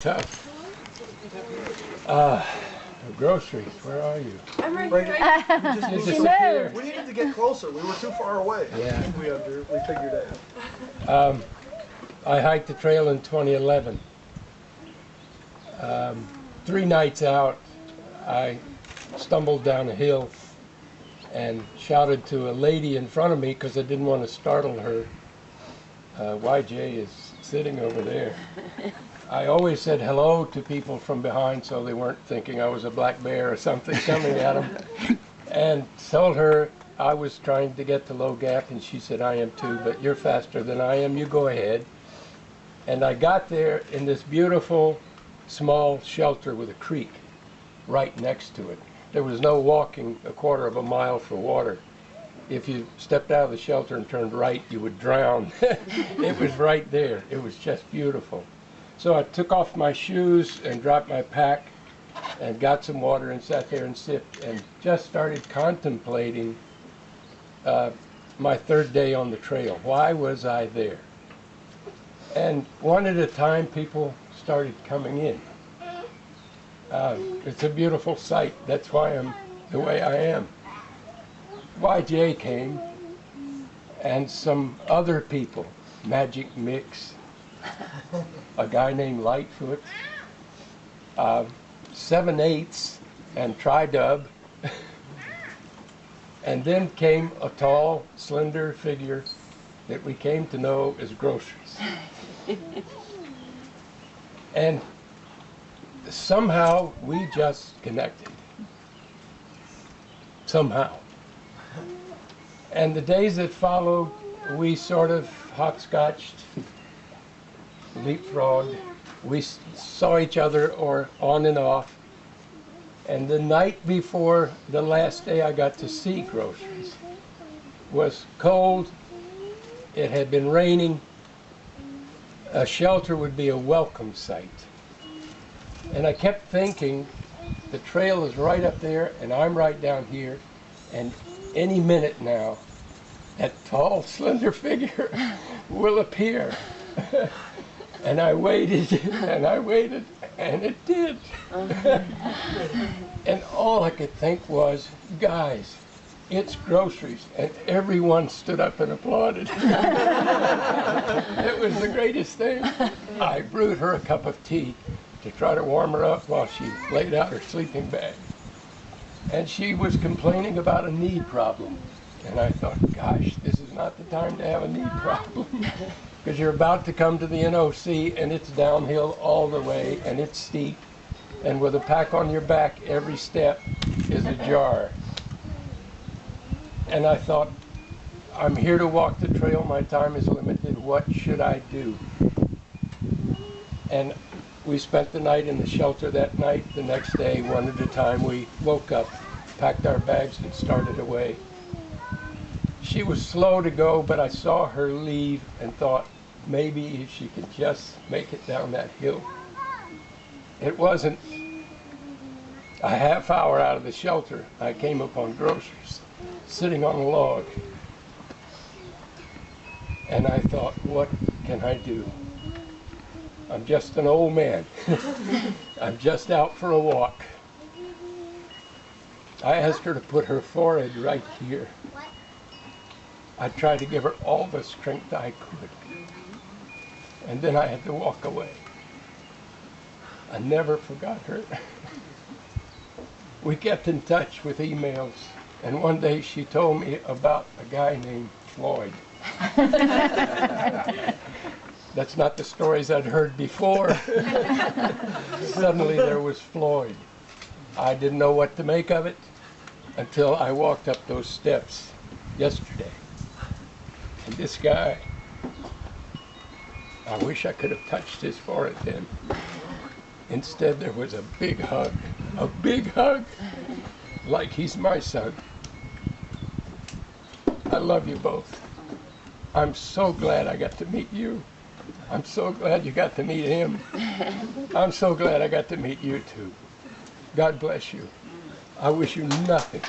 Tough. Groceries, where are you? I'm right You here. disappeared. We needed to get closer. We were too far away. Yeah. We figured it out. I hiked the trail in 2011. 3 nights out, I stumbled down a hill and shouted to a lady in front of me because I didn't want to startle her. YJ is sitting over there. I always said hello to people from behind so they weren't thinking I was a black bear or something coming at them. And told her I was trying to get to Low Gap, and she said, I am too, but you're faster than I am, you go ahead. And I got there in this beautiful small shelter with a creek right next to it. There was no walking a quarter of a mile for water. If you stepped out of the shelter and turned right, you would drown. It was right there. It was just beautiful. So I took off my shoes and dropped my pack and got some water and sat there and sipped and just started contemplating my 3rd day on the trail. Why was I there? And one at a time, people started coming in. It's a beautiful sight. That's why I'm the way I am. YJ came and some other people, Magic Mix, a guy named Lightfoot, 7/8 and Tri-Dub, and then came a tall, slender figure that we came to know as Groceries. And somehow we just connected. Somehow. And the days that followed, we sort of hopscotched, leapfrogged. We saw each other or on and off. And the night before the last day I got to see Groceries was cold. It had been raining. A shelter would be a welcome sight. And I kept thinking, the trail is right up there and I'm right down here, and any minute now that tall, slender figure will appear. And I waited, and I waited, and it did. And all I could think was, guys, it's Groceries. And everyone stood up and applauded. It was the greatest thing. I brewed her a cup of tea to try to warm her up while she laid out her sleeping bag. And she was complaining about a knee problem. And I thought, gosh, this is not the time to have a knee problem. Because you're about to come to the NOC and it's downhill all the way and it's steep. And with a pack on your back, every step is a jar. And I thought, I'm here to walk the trail. My time is limited. What should I do? And we spent the night in the shelter that night. The next day, one at a time, we woke up, packed our bags, and started away. She was slow to go, but I saw her leave and thought maybe if she could just make it down that hill. It wasn't a half hour out of the shelter, I came upon Groceries, sitting on a log. And I thought, what can I do? I'm just an old man. I'm just out for a walk. I asked her to put her forehead right here. I tried to give her all the strength I could. And then I had to walk away. I never forgot her. We kept in touch with emails, and one day she told me about a guy named Floyd. That's not the stories I'd heard before. Suddenly there was Floyd. I didn't know what to make of it until I walked up those steps yesterday. And this guy, I wish I could have touched his forehead then. Instead, there was a big hug, like he's my son. I love you both. I'm so glad I got to meet you. I'm so glad you got to meet him. I'm so glad I got to meet you too. God bless you. I wish you nothing